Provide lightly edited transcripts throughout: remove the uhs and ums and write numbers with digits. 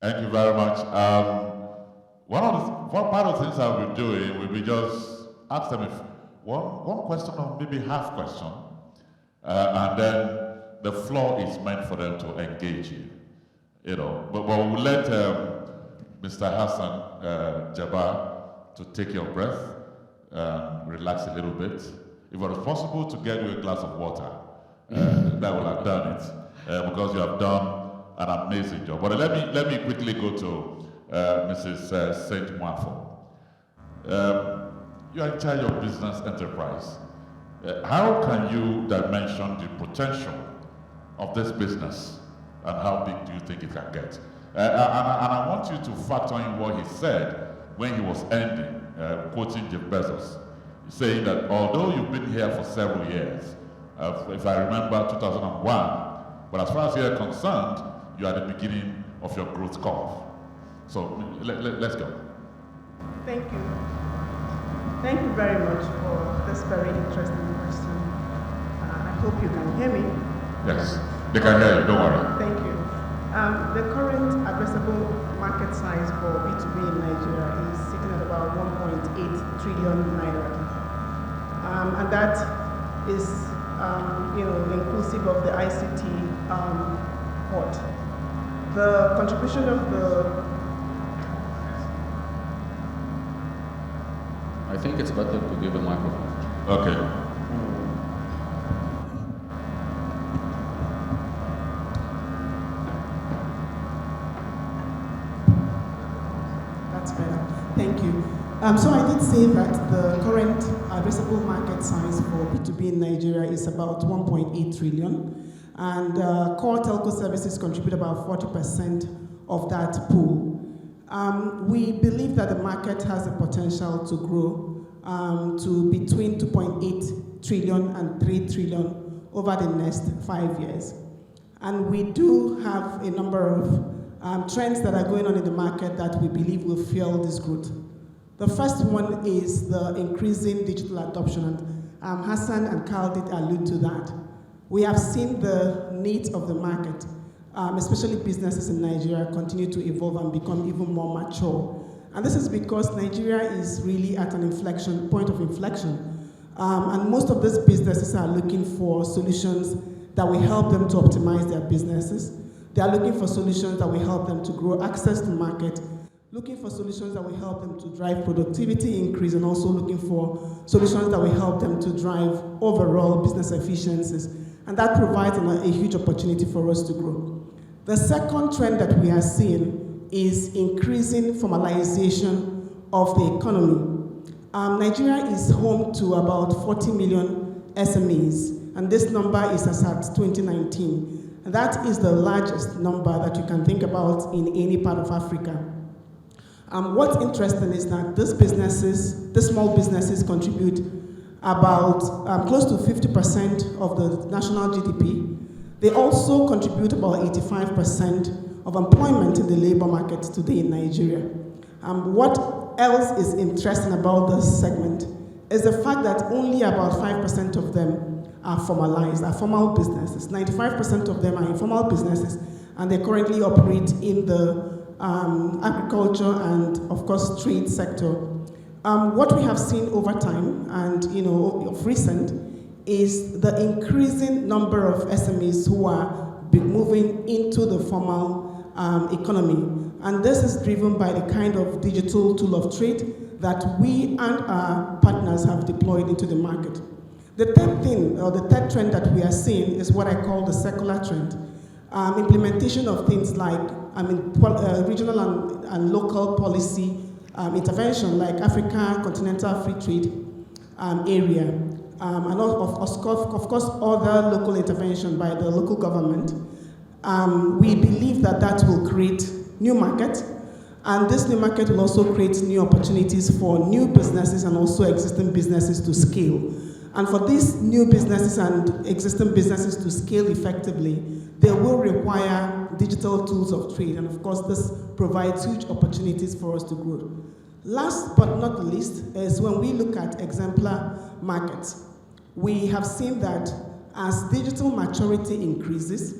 Thank you very much. One part of the things I'll be doing will be just ask them if one question or maybe half question, and then the floor is meant for them to engage you. But we'll let Mr. Hassan Jabbar to take your breath, relax a little bit. If it was possible to get you a glass of water, that would have done it, because you have done an amazing job. But let me quickly go to Mrs. Saint Mwafo. You are in charge of business enterprise. How can you dimension the potential of this business, and how big do you think it can get? And I want you to factor in what he said when he was ending, quoting Jeff Bezos, saying that although you've been here for several years, if I remember 2001, but as far as you're concerned, you are at the beginning of your growth curve. So let's go. Thank you. Thank you very much for this very interesting question. I hope you can hear me. Yes, they can hear you, don't worry. Thank you. The current addressable market size for B2B in Nigeria is sitting at about 1.8 trillion naira. And that is inclusive of the ICT port. The contribution of the... I think it's better to give a microphone. Okay. That's better. Thank you. So I did say that the current addressable market size for B2B in Nigeria is about 1.8 trillion, and core telco services contribute about 40% of that pool. We believe that the market has the potential to grow to between 2.8 trillion and 3 trillion over the next 5 years. And we do have a number of trends that are going on in the market that we believe will fuel this growth. The first one is the increasing digital adoption, and Hassan and Carl did allude to that. We have seen the needs of the market, especially businesses in Nigeria, continue to evolve and become even more mature. And this is because Nigeria is really at an point of inflection. And most of these businesses are looking for solutions that will help them to optimize their businesses. They are looking for solutions that will help them to grow access to market, looking for solutions that will help them to drive productivity increase, and also looking for solutions that will help them to drive overall business efficiencies. And that provides a huge opportunity for us to grow. The second trend that we are seeing is increasing formalization of the economy. Nigeria is home to about 40 million SMEs, and this number is as at 2019. And that is the largest number that you can think about in any part of Africa. What's interesting is that these small businesses contribute about close to 50% of the national GDP. They also contribute about 85% of employment in the labor market today in Nigeria. What else is interesting about this segment is the fact that only about 5% of them are formalized, are formal businesses. 95% of them are informal businesses, and they currently operate in the agriculture and, of course, trade sector. What we have seen over time, and of recent, is the increasing number of SMEs who are moving into the formal economy. And this is driven by the kind of digital tool of trade that we and our partners have deployed into the market. The third thing, or the third trend that we are seeing, is what I call the secular trend. Implementation of things like regional and local policy intervention, like Africa Continental Free Trade area, and of course other local intervention by the local government. We believe that will create new market, and this new market will also create new opportunities for new businesses and also existing businesses to scale. And for these new businesses and existing businesses to scale effectively, they will require digital tools of trade, and of course this provides huge opportunities for us to grow. Last but not least is when we look at exemplar markets. We have seen that as digital maturity increases,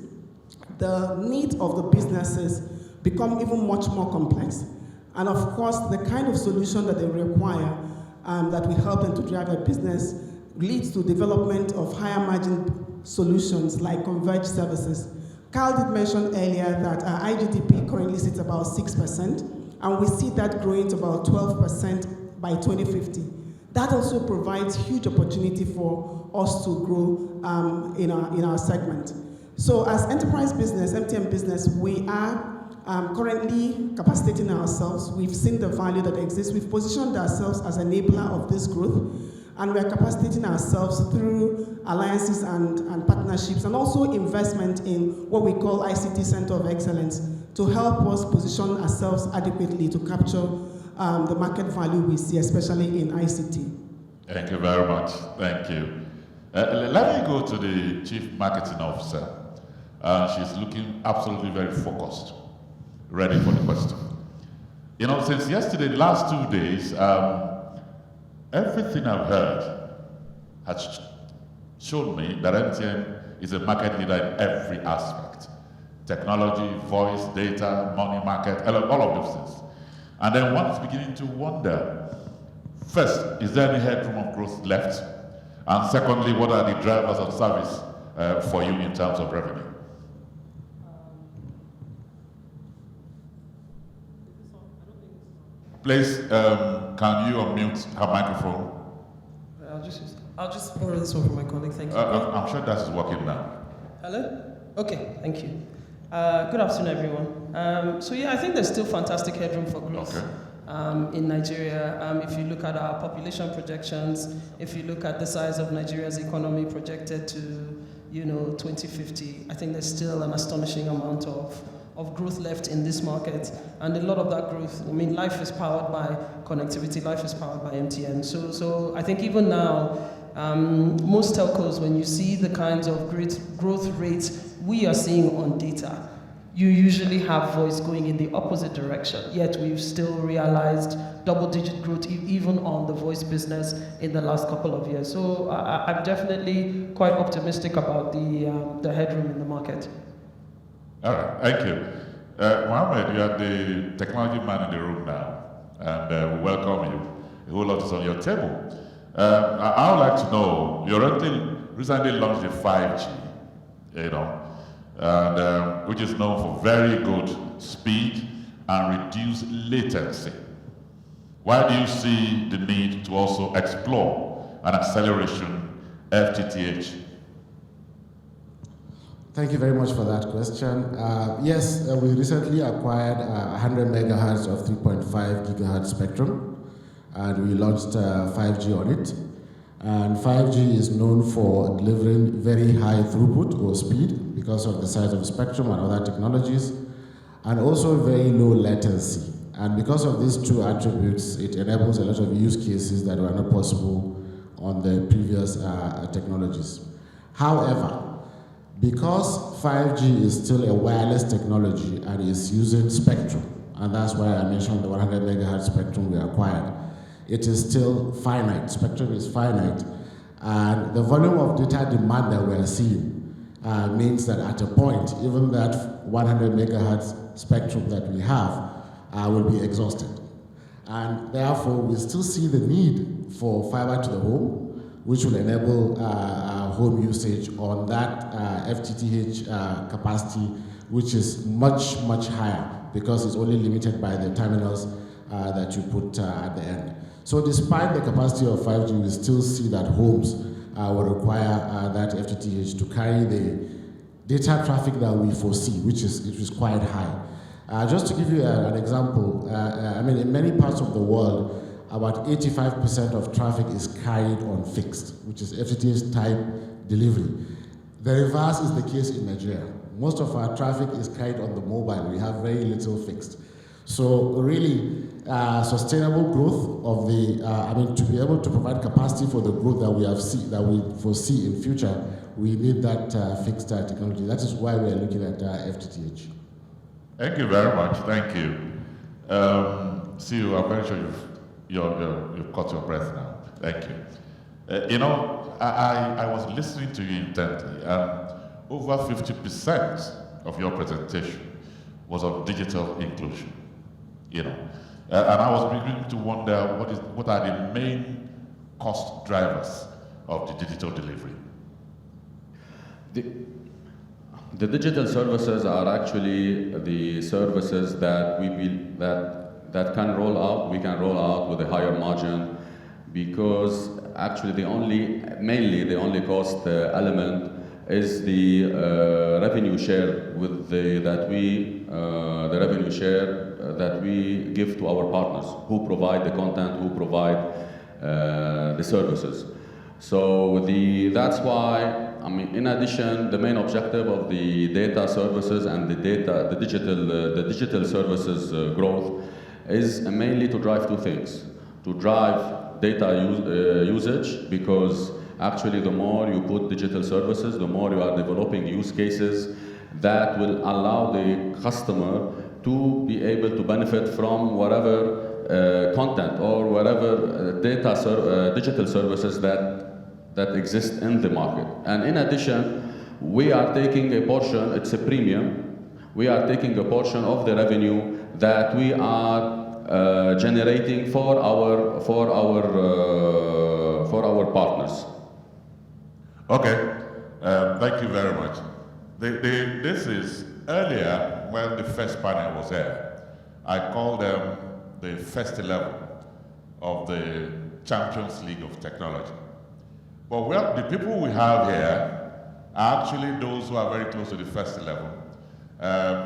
the need of the businesses become even much more complex. And of course, the kind of solution that they require that will help them to drive their business leads to development of higher margin solutions like converged services. Carl did mention earlier that our IGDP currently sits about 6%, and we see that growing to about 12% by 2050. That also provides huge opportunity for us to grow in our segment. So as enterprise business, MTN business, we are currently capacitating ourselves. We've seen the value that exists. We've positioned ourselves as enabler of this growth, and we're capacitating ourselves through alliances and partnerships, and also investment in what we call ICT Center of Excellence to help us position ourselves adequately to capture the market value we see, especially in ICT. Thank you very much. Thank you. Let me go to the Chief Marketing Officer. She's looking absolutely very focused, ready for the question. You know, since yesterday, the last 2 days, everything I've heard has shown me that MTN is a market leader in every aspect. Technology, voice, data, money market, all of those things. And then one is beginning to wonder, first, is there any headroom of growth left? And secondly, what are the drivers of service for you in terms of revenue? Please, can you unmute her microphone? I'll just borrow this one from my colleague, thank you. I'm sure that is working now. Hello? Okay, thank you. Good afternoon, everyone. So yeah, I think there's still fantastic headroom for growth in Nigeria. If you look at our population projections, if you look at the size of Nigeria's economy projected to, 2050, I think there's still an astonishing amount of growth left in this market, and a lot of that growth, life is powered by connectivity, life is powered by MTN. So I think even now, most telcos, when you see the kinds of great growth rates we are seeing on data, you usually have voice going in the opposite direction, yet we've still realized double-digit growth even on the voice business in the last couple of years. So I'm definitely quite optimistic about the headroom in the market. All right, thank you. Mohammed, you are the technology man in the room now, and we welcome you. A whole lot is on your table. I would like to know, you recently launched the 5G, and, which is known for very good speed and reduced latency. Why do you see the need to also explore an acceleration FTTH? Thank you very much for that question. Yes, we recently acquired 100 megahertz of 3.5 gigahertz spectrum, and we launched 5G on it. And 5G is known for delivering very high throughput or speed because of the size of the spectrum and other technologies, and also very low latency. And because of these two attributes, it enables a lot of use cases that were not possible on the previous technologies. However, because 5G is still a wireless technology and is using spectrum, and that's why I mentioned the 100 megahertz spectrum we acquired, it is still finite. Spectrum is finite, and the volume of data demand that we're seeing means that at a point, even that 100 megahertz spectrum that we have will be exhausted. And therefore, we still see the need for fiber to the home, which will enable home usage on that FTTH capacity, which is much, much higher because it's only limited by the terminals that you put at the end. So despite the capacity of 5G, we still see that homes will require that FTTH to carry the data traffic that we foresee, which is quite high. Just to give you an example, in many parts of the world, about 85% of traffic is carried on fixed, which is FTTH type delivery. The reverse is the case in Nigeria. Most of our traffic is carried on the mobile. We have very little fixed. So really, sustainable growth of the, to be able to provide capacity for the growth that we foresee in future, we need that fixed technology. That is why we are looking at FTTH. Thank you very much. Thank you. I'm very sure you've caught your breath now. Thank you. I was listening to you intently, and over 50% of your presentation was on digital inclusion. You know, and I was beginning to wonder what are the main cost drivers of the digital delivery. The digital services are actually the services that that can roll out. We can roll out with a higher margin, because actually mainly the only cost element is the revenue share the revenue share that we give to our partners who provide the content, who provide the services. So that's why, I mean, in addition, the main objective of the data services and the digital services growth is mainly to drive two things: to drive data usage, because actually the more you put digital services, the more you are developing use cases that will allow the customer to be able to benefit from whatever content or whatever digital services that exist in the market. And in addition, we are taking a portion, it's a premium, we are taking a portion of the revenue that we are generating for our partners. Okay, thank you very much. This is earlier when the first panel was there. I called them the first 11 of the Champions League of Technology. But the people we have here are actually those who are very close to the first 11.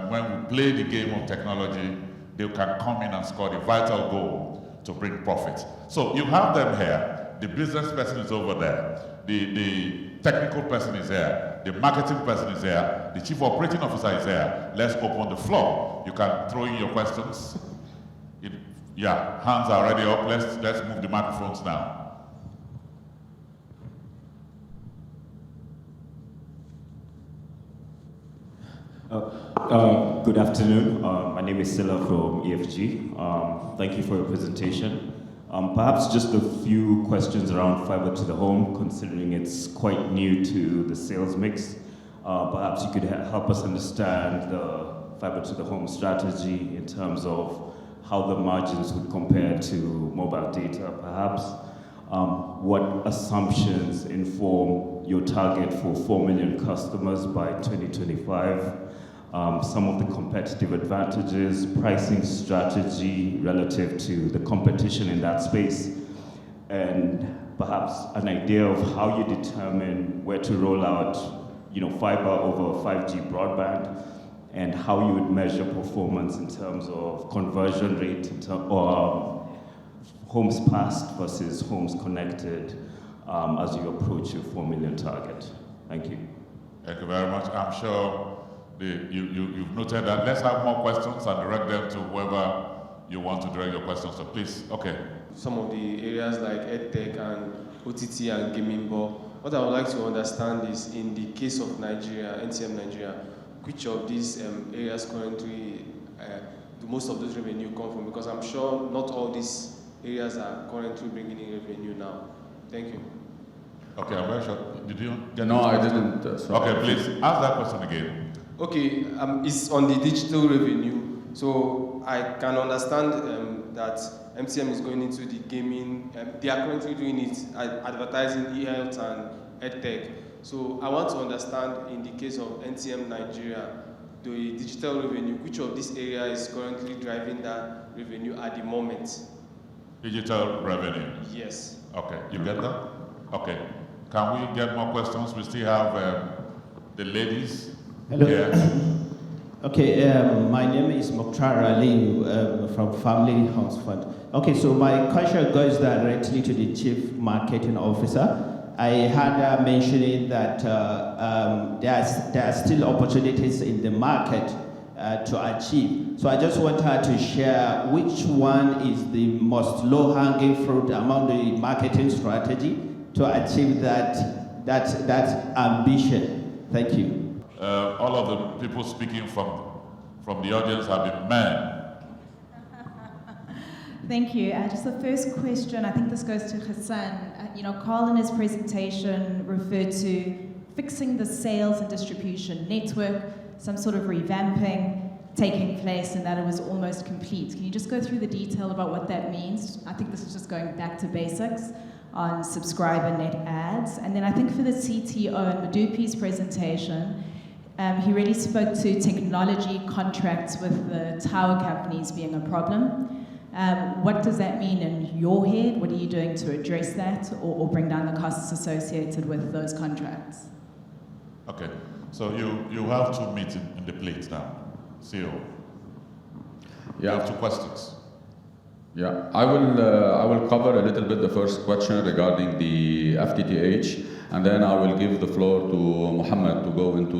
When we play the game of technology, they can come in and score the vital goal to bring profit. So you have them here. The business person is over there. The technical person is here. The marketing person is here. The chief operating officer is here. Let's open the floor. You can throw in your questions. Yeah, hands are already up. Let's move the microphones now. Good afternoon. My name is Silla from EFG. Thank you for your presentation. Perhaps just a few questions around fiber to the home, considering it's quite new to the sales mix. Perhaps you could help us understand the fiber to the home strategy in terms of how the margins would compare to mobile data, perhaps. What assumptions inform your target for 4 million customers by 2025? Some of the competitive advantages, pricing strategy relative to the competition in that space, and perhaps an idea of how you determine where to roll out, fiber over 5G broadband, and how you would measure performance in terms of conversion rate or homes passed versus homes connected as you approach your 4 million target. Thank you. Thank you very much. I'm sure you've noted that. Let's have more questions and direct them to whoever you want to direct your questions to. Please, okay. Some of the areas like EdTech and OTT and gaming, but what I would like to understand is, in the case of Nigeria, MTN Nigeria, which of these areas currently do most of those revenue come from? Because I'm sure not all these areas are currently bringing in revenue now. Thank you. Okay, I'm very sure. Did you get No, I question? didn't. Okay, please, ask that question again. Okay, it's on the digital revenue. So I can understand that MTN is going into the gaming. They are currently doing it, advertising, e-health and EdTech. So I want to understand, in the case of MTN Nigeria, the digital revenue, which of this area is currently driving that revenue at the moment? Digital revenue. Yes. Okay, you get that? Okay. Can we get more questions? We still have the ladies. Hello. Yeah. Okay, my name is Mokhtar Ali from Family House Fund. Okay, so my question goes directly to the Chief Marketing Officer. I heard mentioning that there are still opportunities in the market to achieve. So I just want her to share which one is the most low-hanging fruit among the marketing strategy to achieve that ambition. Thank you. All of the people speaking from the audience have been men. Thank you. Just the first question, I think this goes to Hassan. Carl in his presentation referred to fixing the sales and distribution network, some sort of revamping. taking place and that it was almost complete. Can you just go through the detail about what that means? I think this is just going back to basics on subscriber net adds. And then I think for the CTO in Madupi's presentation, he really spoke to technology contracts with the tower companies being a problem. What does that mean in your head? What are you doing to address that or bring down the costs associated with those contracts? Okay, so you have 2 meat in the plate now, CEO. You have 2 questions. Yeah, I will cover a little bit the first question regarding the FTTH, and then I will give the floor to Mohammed to go into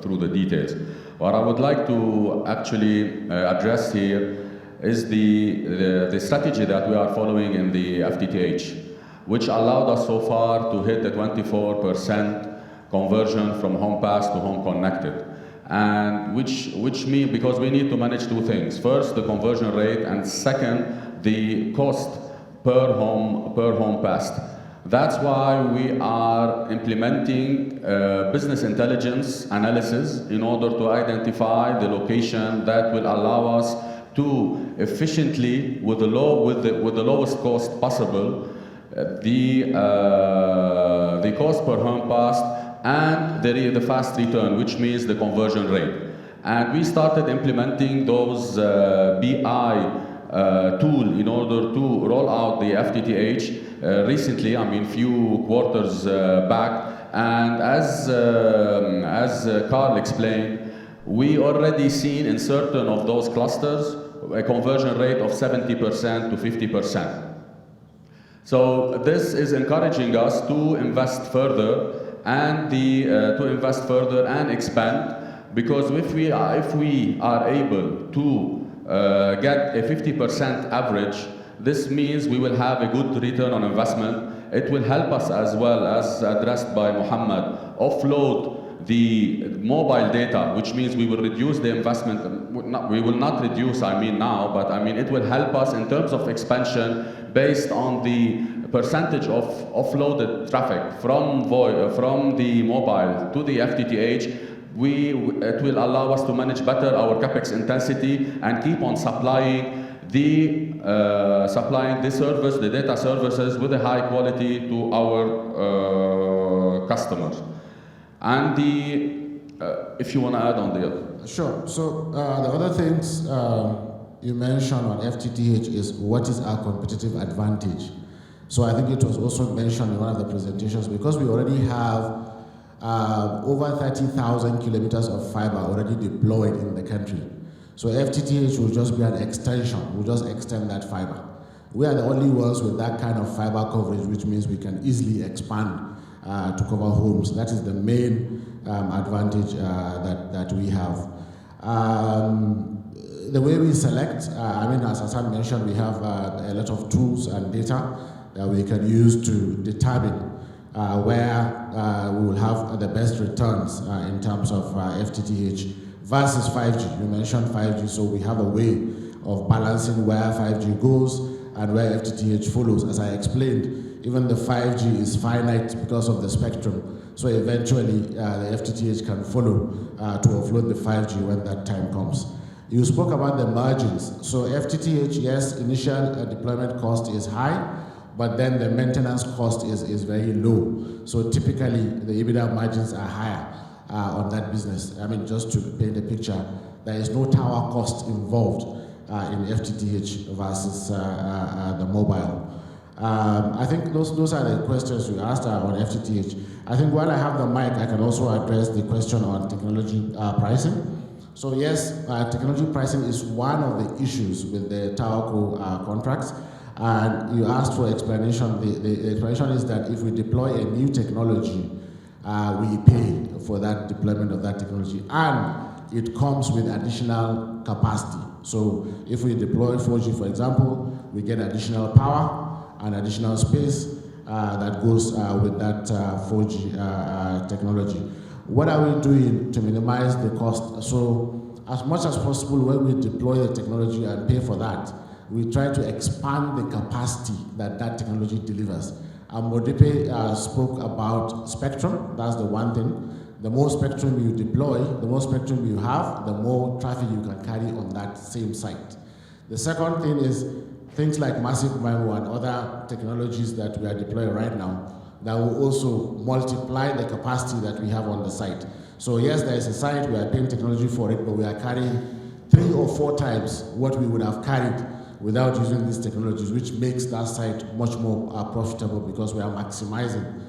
through the details. What I would like to actually address here is the strategy that we are following in the FTTH, which allowed us so far to hit the 24% conversion from home pass to home connected. And which means, because we need to manage 2 things. First, the conversion rate, and second, the cost per home passed. That's why we are implementing business intelligence analysis in order to identify the location that will allow us to efficiently, with the lowest cost possible, the cost per home passed and the fast return, which means the conversion rate. And we started implementing those BI tool in order to roll out the FTTH recently, I mean few quarters back. And as Carl explained, we already seen in certain of those clusters a conversion rate of 70% to 50%. So this is encouraging us to invest further and expand, because if we are able to get a 50% average, this means we will have a good return on investment. It will help us, as well as addressed by Mohammed, offload the mobile data, which means we will reduce the investment. We will not reduce, I mean now, but I mean it will help us in terms of expansion based on the percentage of offloaded traffic from the mobile to the FTTH. It will allow us to manage better our capex intensity and keep on supplying the service, the data services with a high quality to our customers. And if you want to add on the other. Sure. So the other things you mentioned on FTTH is what is our competitive advantage. So I think it was also mentioned in one of the presentations, because we already have over 30,000 kilometers of fiber already deployed in the country. So FTTH will just be an extension, we'll just extend that fiber. We are the only ones with that kind of fiber coverage, which means we can easily expand to cover homes. That is the main advantage that we have. The way we select, I mean, as Hassan mentioned, we have a lot of tools and data that we can use to determine where we will have the best returns in terms of FTTH versus 5G. You mentioned 5G, so we have a way of balancing where 5G goes and where FTTH follows. As I explained, even the 5G is finite because of the spectrum, so eventually the FTTH can follow to offload the 5G when that time comes. You spoke about the margins. So FTTH, yes, initial deployment cost is high, but then the maintenance cost is very low. So typically the EBITDA margins are higher on that business. I mean, just to paint a picture, there is no tower cost involved in FTTH versus the mobile. I think those are the questions you asked on FTTH. I think while I have the mic, I can also address the question on technology pricing. So yes, technology pricing is one of the issues with the towerco contracts. And you asked for explanation. The explanation is that if we deploy a new technology, we pay for that deployment of that technology, and it comes with additional capacity. So if we deploy 4G, for example, we get additional power and additional space that goes with that 4G technology. What are we doing to minimize the cost? So as much as possible, when we deploy the technology and pay for that, we try to expand the capacity that technology delivers. Modipe spoke about spectrum. That's the one thing the more spectrum you deploy, the more spectrum you have, the more traffic you can carry on that same site. The second thing is things like massive MIMO and other technologies that we are deploying right now that will also multiply the capacity that we have on the site. So yes, there is a site, we are paying technology for it, but we are carrying 3 or 4 times what we would have carried without using these technologies, which makes that site much more profitable because we are maximizing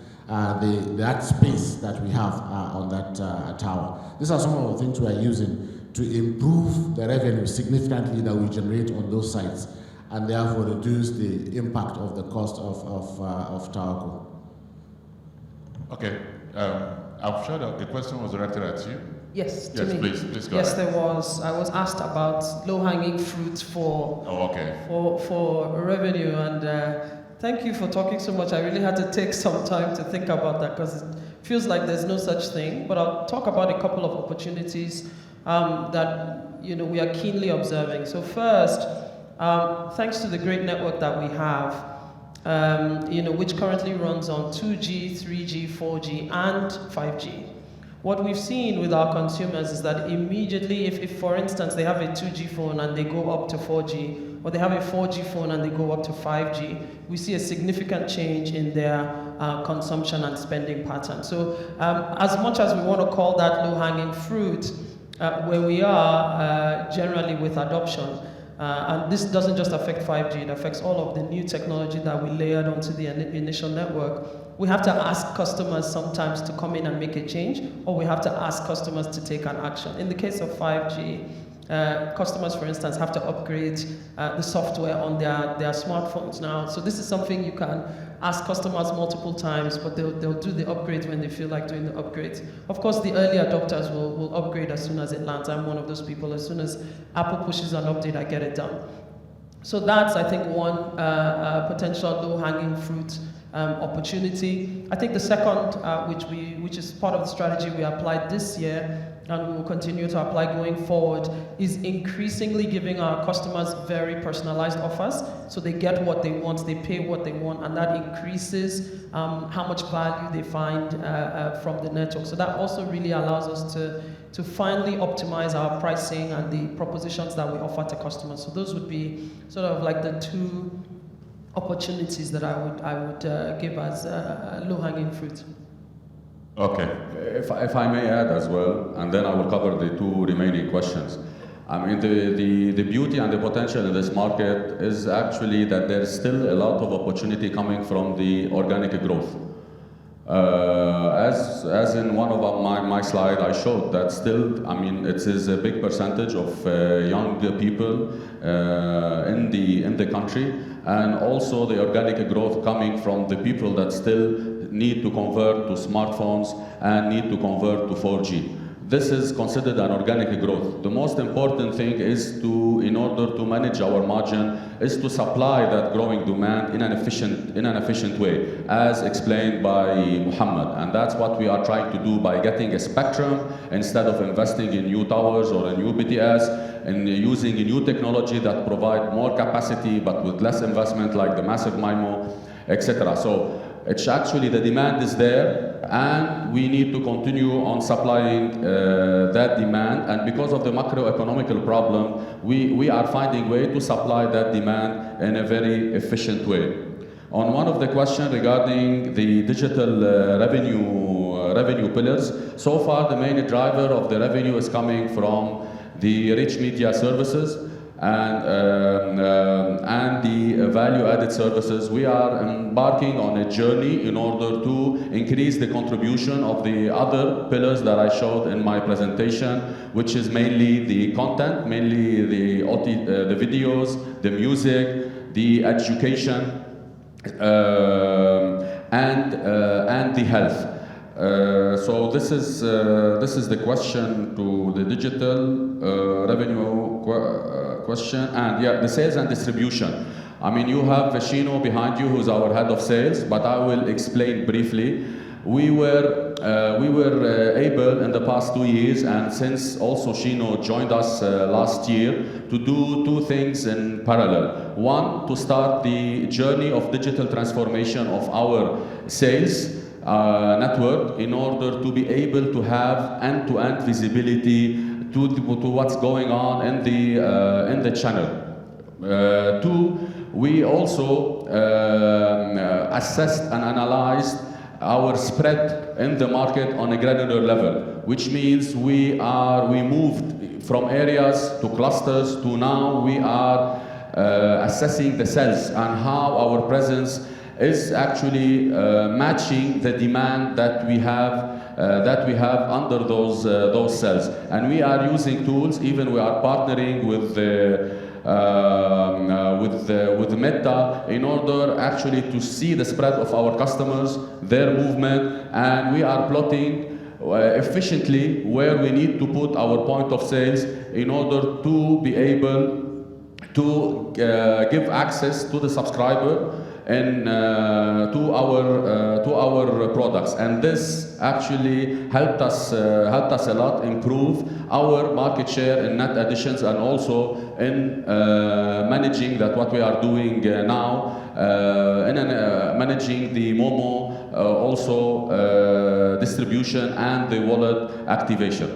that space that we have on that tower. These are some of the things we are using to improve the revenue significantly that we generate on those sites and therefore reduce the impact of the cost of tower. Okay, I'm sure that the question was directed at you. Yes, yes, to me. Please go yes, ahead. there was. I was asked about low-hanging fruit for for revenue, and thank you for talking so much. I really had to take some time to think about that because it feels like there's no such thing. But I'll talk about a couple of opportunities that we are keenly observing. So first, thanks to the great network that we have, which currently runs on 2G, 3G, 4G, and 5G. What we've seen with our consumers is that immediately, if for instance they have a 2G phone and they go up to 4G, or they have a 4G phone and they go up to 5G, we see a significant change in their consumption and spending pattern. So as much as we want to call that low-hanging fruit, where we are generally with adoption, and this doesn't just affect 5G, it affects all of the new technology that we layered onto the initial network. We have to ask customers sometimes to come in and make a change, or we have to ask customers to take an action. In the case of 5G, customers, for instance, have to upgrade the software on their smartphones now. So this is something you can ask customers multiple times, but they'll do the upgrades when they feel like doing the upgrades. Of course, the early adopters will upgrade as soon as it lands. I'm one of those people. As soon as Apple pushes an update, I get it done. So that's, I think, one potential low-hanging fruit opportunity. I think the second, which is part of the strategy we applied this year, and we will continue to apply going forward, is increasingly giving our customers very personalized offers, so they get what they want, they pay what they want, and that increases how much value they find from the network. So that also really allows us to finally optimize our pricing and the propositions that we offer to customers. So those would be sort of like the two opportunities that I would give as low-hanging fruit. Okay, if I may add as well, and then I will cover the 2 remaining questions. I mean, the beauty and the potential in this market is actually that there's still a lot of opportunity coming from the organic growth. As in one of my slide, I showed that still, I mean, it is a big percentage of young people in the country, and also the organic growth coming from the people that still need to convert to smartphones and need to convert to 4G. This is considered an organic growth. The most important thing is in order to manage our margin, is to supply that growing demand in an efficient way, as explained by Muhammad. And that's what we are trying to do by getting a spectrum instead of investing in new towers or a new BTS, and using a new technology that provide more capacity but with less investment, like the massive MIMO, etc. So it's actually the demand is there, and we need to continue on supplying that demand. And because of the macroeconomical problem, we are finding way to supply that demand in a very efficient way. On one of the questions regarding the digital revenue pillars, so far the main driver of the revenue is coming from the rich media services and the value-added services. We are embarking on a journey in order to increase the contribution of the other pillars that I showed in my presentation, which is mainly the content, mainly the videos, the music, the education, and the health. So this is the question to the digital revenue question, and yeah, the sales and distribution. I mean, you have Shino behind you, who's our head of sales, but I will explain briefly. We were able in the past 2 years, and since also Shino joined us last year, to do 2 things in parallel. One, to start the journey of digital transformation of our sales, network in order to be able to have end-to-end visibility to what's going on in the channel. Two, we also assessed and analyzed our spread in the market on a granular level, which means we moved from areas to clusters to now we are assessing the cells and how our presence is actually matching the demand that we have under those cells. And we are using tools, even we are partnering with Meta in order actually to see the spread of our customers, their movement, and we are plotting efficiently where we need to put our point of sales in order to be able to give access to the subscriber and to our products, and this actually helped us a lot improve our market share in net additions and also in managing that what we are doing now in managing the Momo also distribution and the wallet activation.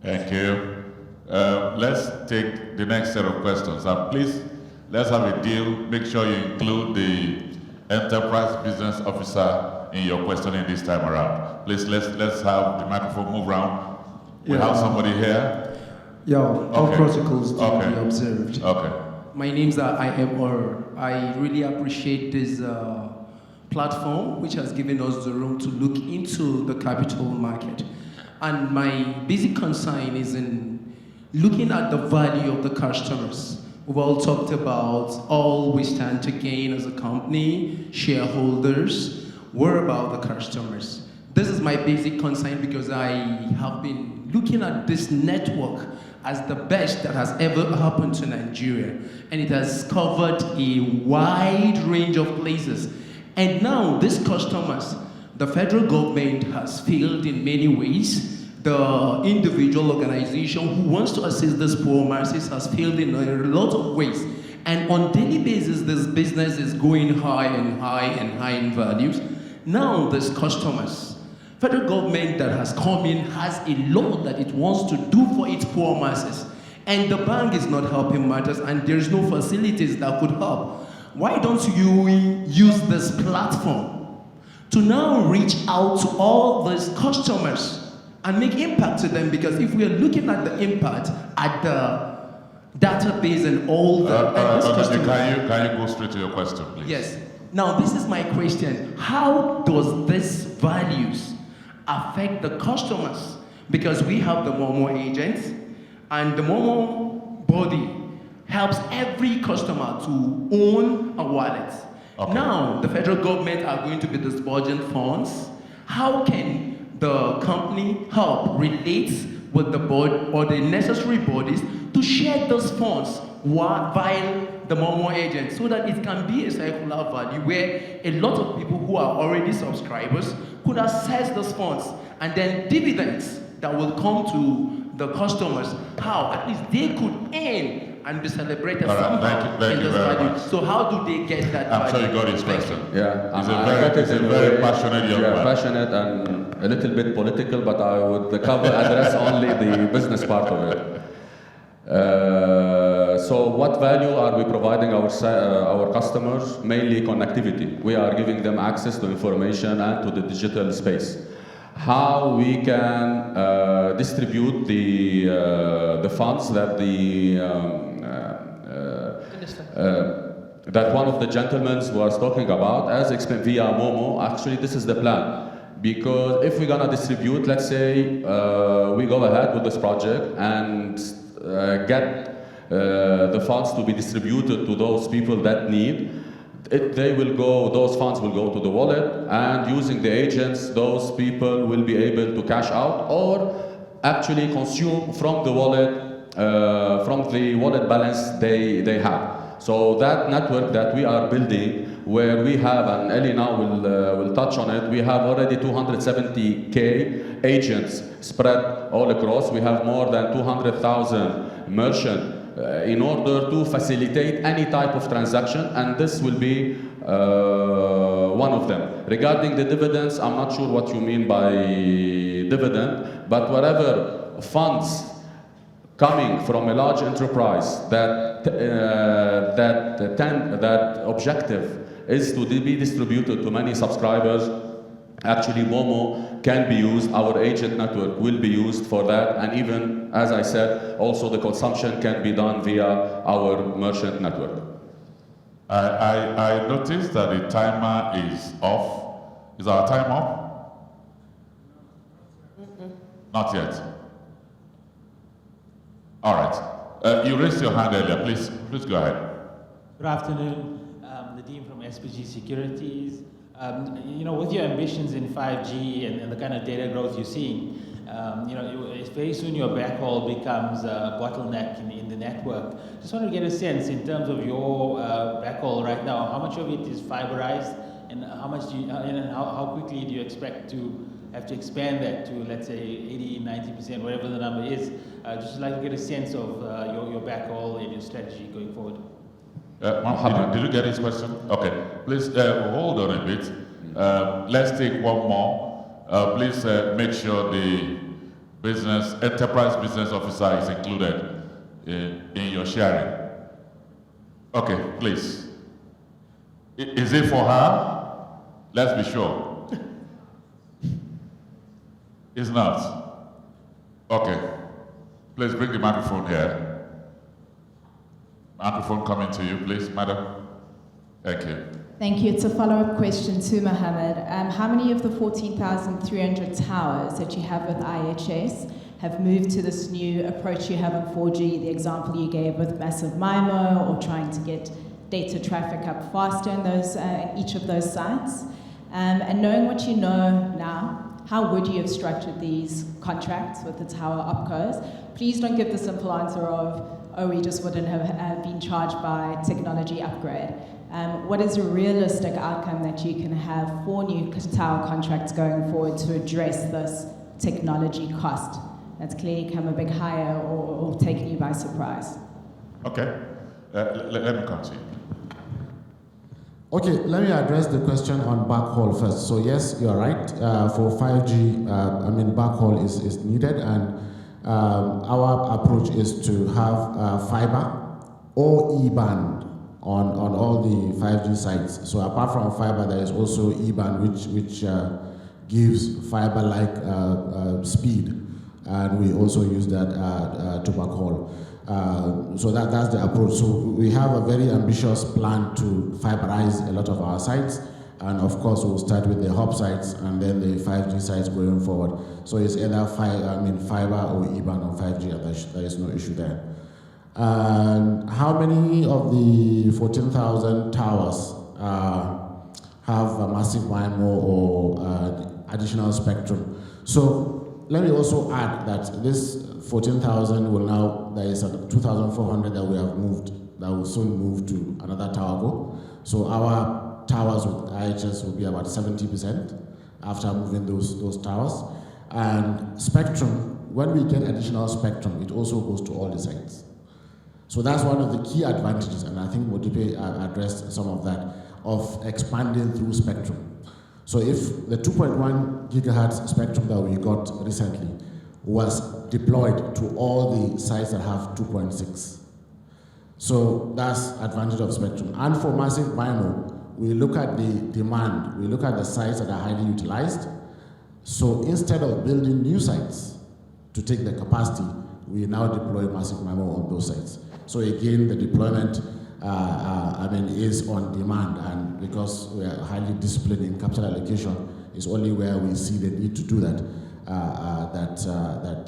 Thank you. Let's take the next set of questions. Please, let's have a deal. Make sure you include the enterprise business officer in your questioning this time around. Please, let's have the microphone move around. We have somebody here. Yeah, all protocols to be observed. Okay. My name's I am Or. I really appreciate this platform, which has given us the room to look into the capital market. And my basic concern is in looking at the value of the customers. We've all talked about all we stand to gain as a company, shareholders. What about the customers? This is my basic concern because I have been looking at this network as the best that has ever happened to Nigeria. And it has covered a wide range of places. And now these customers, the federal government has failed in many ways. The individual organization who wants to assist these poor masses has failed in a lot of ways. And on a daily basis, this business is going high and high and high in values. Now these customers, federal government that has come in has a lot that it wants to do for its poor masses. And the bank is not helping matters and there's no facilities that could help. Why don't you use this platform to now reach out to all these customers and make impact to them? Because if we are looking at the impact at the database and all the can you go straight to your question, please? Yes. Now this is my question. How does these values affect the customers? Because we have the Momo agents and the Momo body helps every customer to own a wallet. Okay. Now the federal government are going to be disbursing funds. How can the company help relate with the board or the necessary bodies to share those funds via the Momo agent so that it can be a circular value where a lot of people who are already subscribers could access those funds and then dividends that will come to the customers, how at least they could earn and be celebrated somehow in this value. So how do they get that value? I'm sure you got his question. Yeah, he's a very passionate young man. Passionate and a little bit political, but I would address only the business part of it. So what value are we providing our customers? Mainly connectivity. We are giving them access to information and to the digital space. How we can distribute the funds that that one of the gentlemen was talking about as explained via Momo. Actually, this is the plan. Because if we're gonna distribute, let's say we go ahead with this project and get the funds to be distributed to those people that need, those funds will go to the wallet, and using the agents, those people will be able to cash out or actually consume from the wallet balance they have. So that network that we are building, where we have, and Eli now will touch on it, we have already 270K agents spread all across. We have more than 200,000 merchants in order to facilitate any type of transaction, and this will be one of them. Regarding the dividends, I'm not sure what you mean by dividend, but whatever funds coming from a large enterprise that objective is to be distributed to many subscribers, actually Momo can be used, our agent network will be used for that, and even, as I said, also the consumption can be done via our merchant network. I noticed that the timer is off. Is our time off? Not yet. All right. You raised your hand earlier. Please go ahead. Good afternoon. Nadeem from SPG Securities. With your ambitions in 5G and the kind of data growth you're seeing, very soon your backhaul becomes a bottleneck in the network. Just want to get a sense in terms of your backhaul right now, how much of it is fiberized, and how much how quickly do you expect to have to expand that to, let's say, 80, 90%, whatever the number is? Just like to get a sense of your backhaul and your strategy going forward. Did you get his question? Okay. Please hold on a bit. Let's take one more. Please make sure the enterprise business officer is included in your sharing. Okay, please. Is it for her? Let's be sure. It's not. Okay. Please bring the microphone here. Microphone coming to you, please, madam. Thank you. Thank you. It's a follow-up question to Mohammed. How many of the 14,300 towers that you have with IHS have moved to this new approach you have on 4G, the example you gave with massive MIMO, or trying to get data traffic up faster in each of those sites? And knowing what you know now, how would you have structured these contracts with the tower opcos? Please don't give the simple answer of, oh, we just wouldn't have been charged by technology upgrade. What is a realistic outcome that you can have for new tower contracts going forward to address this technology cost that's clearly come a bit higher or taken you by surprise? Okay, let me come to you. Okay, let me address the question on backhaul first. So yes, you're right. For 5G, backhaul is needed, and our approach is to have fiber or E-band on all the 5G sites. So apart from fiber, there is also E-band, which gives fiber-like speed, and we also use that to backhaul. So that's the approach. So we have a very ambitious plan to fiberize a lot of our sites, and of course we'll start with the hub sites and then the 5G sites going forward. So it's either fiber or E-band on 5G, and there is no issue there. And how many of the 14,000 towers have a massive MIMO or additional spectrum? So let me also add that this 14,000 will now, there is 2,400 that we have moved, that will soon move to another tower. So our towers with IHS will be about 70% after moving those towers. And spectrum, when we get additional spectrum, it also goes to all the sites. So that's one of the key advantages, and I think Modipe addressed some of that, of expanding through spectrum. So if the 2.1 gigahertz spectrum that we got recently was deployed to all the sites that have 2.6. So that's advantage of spectrum. And for massive MIMO, we look at the demand, we look at the sites that are highly utilized. So instead of building new sites to take the capacity, we now deploy massive MIMO on those sites. So again, the deployment is on demand, and because we are highly disciplined in capital allocation, is only where we see the need to do that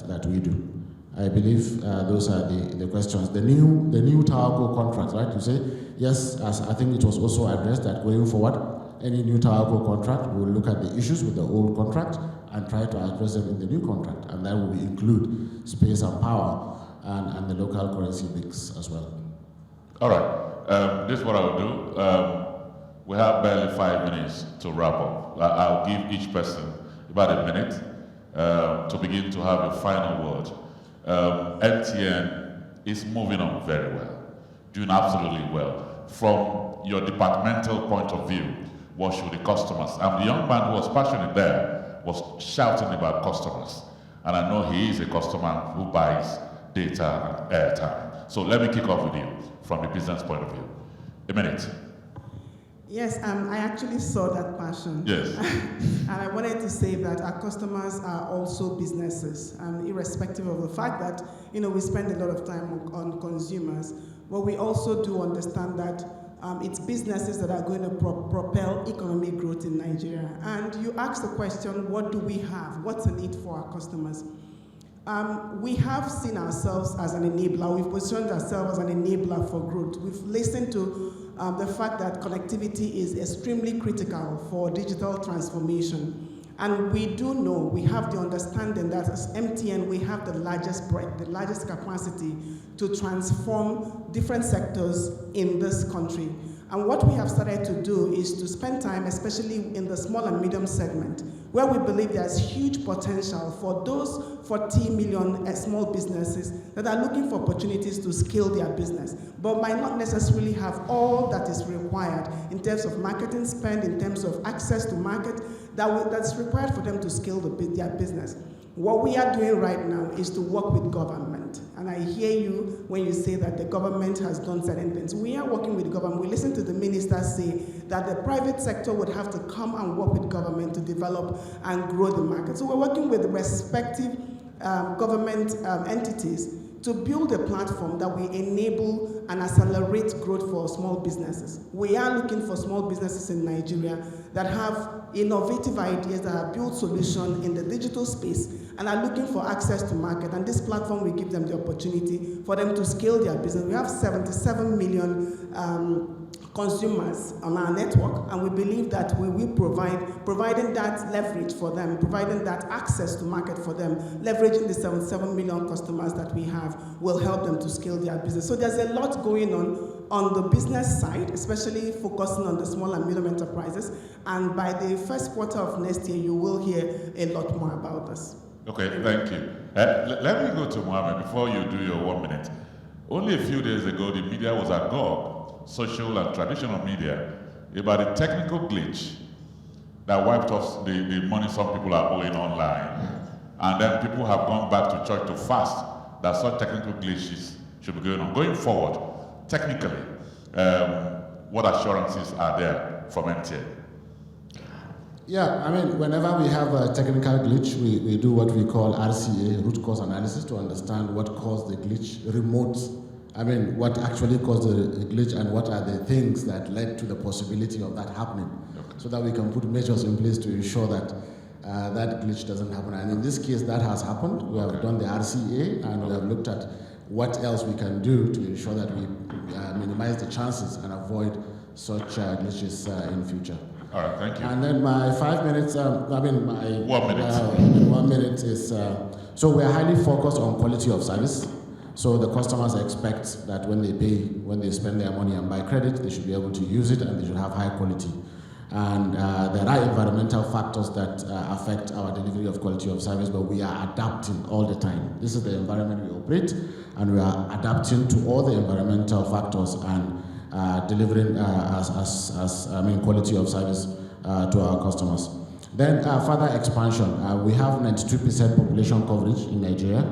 that we do. I believe those are the questions. The new towerco contract, right? You say yes. As I think it was also addressed that going forward, any new towerco contract, we will look at the issues with the old contract and try to address them in the new contract, and that will include space and power and the local currency mix as well. All right. This is what I will do. We have barely 5 minutes to wrap up. I'll give each person about a minute to begin to have a final word. MTN is moving on very well, doing absolutely well. From your departmental point of view, what should the customers? And the young man who was passionate there was shouting about customers. And I know he is a customer who buys data and airtime. So let me kick off with you from the business point of view. A minute. Yes, I actually saw that passion. Yes. And I wanted to say that our customers are also businesses, irrespective of the fact that, we spend a lot of time on consumers, but we also do understand that it's businesses that are going to propel economic growth in Nigeria. And you asked the question, what do we have? What's the need for our customers? We have seen ourselves as an enabler. We've positioned ourselves as an enabler for growth. We've listened to the fact that connectivity is extremely critical for digital transformation. And we do know, we have the understanding that as MTN, we have the largest breadth, the largest capacity to transform different sectors in this country. And what we have started to do is to spend time, especially in the small and medium segment, where we believe there's huge potential for those 40 million small businesses that are looking for opportunities to scale their business, but might not necessarily have all that is required in terms of marketing spend, in terms of access to market, that's required for them to scale their business. What we are doing right now is to work with government. And I hear you when you say that the government has done certain things. We are working with government. We listen to the minister say that the private sector would have to come and work with government to develop and grow the market. So we're working with the respective government entities to build a platform that will enable and accelerate growth for small businesses. We are looking for small businesses in Nigeria that have innovative ideas, that have built solutions in the digital space, and are looking for access to market. And this platform will give them the opportunity for them to scale their business. We have 77 million consumers on our network, and we believe that we will providing that leverage for them, providing that access to market for them, leveraging the 77 million customers that we have will help them to scale their business. So there's a lot going on the business side, especially focusing on the small and medium enterprises. And by the first quarter of next year, you will hear a lot more about this. Okay, thank you. Let me go to Mohammed before you do your 1 minute. Only a few days ago, the media was agog, social and traditional media, about a technical glitch that wiped off the money some people are owing online. And then people have gone back to church to fast that such technical glitches should be going on. Going forward, technically, what assurances are there from MTN? Yeah, I mean, whenever we have a technical glitch, we do what we call RCA, root cause analysis, to understand what caused the glitch, what actually caused the glitch and what are the things that led to the possibility of that happening, so that we can put measures in place to ensure that that glitch doesn't happen. And in this case, that has happened. We have done the RCA, and we have looked at what else we can do to ensure that we minimize the chances and avoid such glitches in future. All right, thank you. And then my 5 minutes, my 1 minute. 1 minute is, so we're highly focused on quality of service. So the customers expect that when they pay, when they spend their money and buy credit, they should be able to use it and they should have high quality. And there are environmental factors that affect our delivery of quality of service, but we are adapting all the time. This is the environment we operate, and we are adapting to all the environmental factors and delivering quality of service to our customers. Then further expansion. We have 92% population coverage in Nigeria.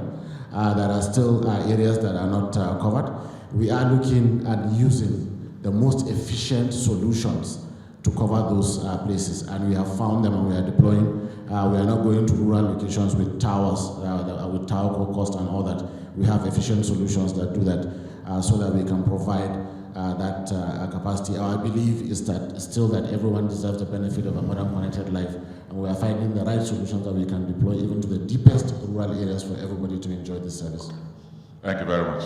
There are still areas that are not covered. We are looking at using the most efficient solutions to cover those places, and we have found them and we are deploying. We are not going to rural locations with towers, with tower cost and all that. We have efficient solutions that do that, so that we can provide that capacity. Our belief is that still that everyone deserves the benefit of a modern connected life, and we are finding the right solutions that we can deploy even to the deepest rural areas for everybody to enjoy this service. Thank you very much.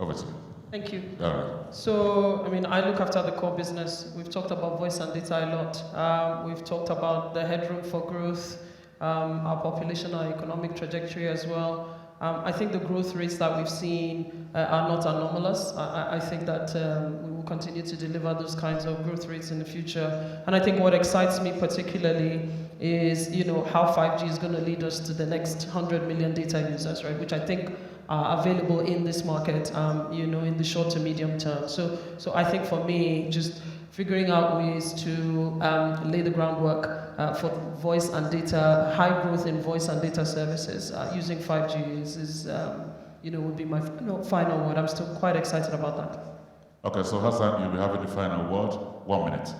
Over to you. Thank you. All right. So, I look after the core business. We've talked about voice and data a lot. We've talked about the headroom for growth, our population, our economic trajectory as well. I think the growth rates that we've seen are not anomalous. I think that we will continue to deliver those kinds of growth rates in the future. And I think what excites me particularly is, how 5G is going to lead us to the next 100 million data users, right? Which I think are available in this market, you know, in the short to medium term. So I think for me, just figuring out ways to lay the groundwork for voice and data, high growth in voice and data services using 5G is you know, would be my final word. I'm still quite excited about that. Okay, so Hassan, you'll be having the final word. 1 minute.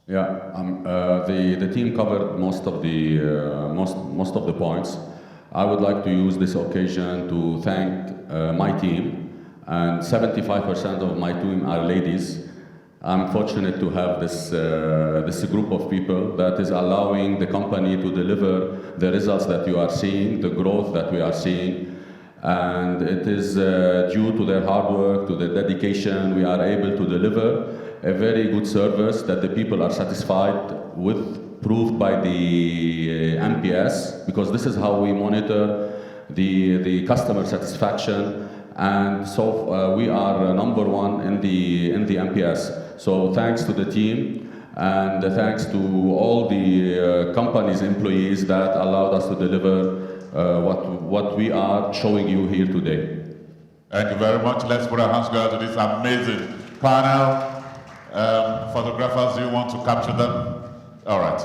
Yeah, the team covered most of the points. I would like to use this occasion to thank my team, and 75% of my team are ladies. I'm fortunate to have this group of people that is allowing the company to deliver the results that you are seeing, the growth that we are seeing, and it is due to their hard work, to their dedication, we are able to deliver a very good service that the people are satisfied with, proved by the NPS, because this is how we monitor the customer satisfaction, and so we are number one in the NPS. So thanks to the team, and thanks to all the company's employees that allowed us to deliver what we are showing you here today. Thank you very much. Let's put our hands together to this amazing panel. Photographers, do you want to capture them? All right.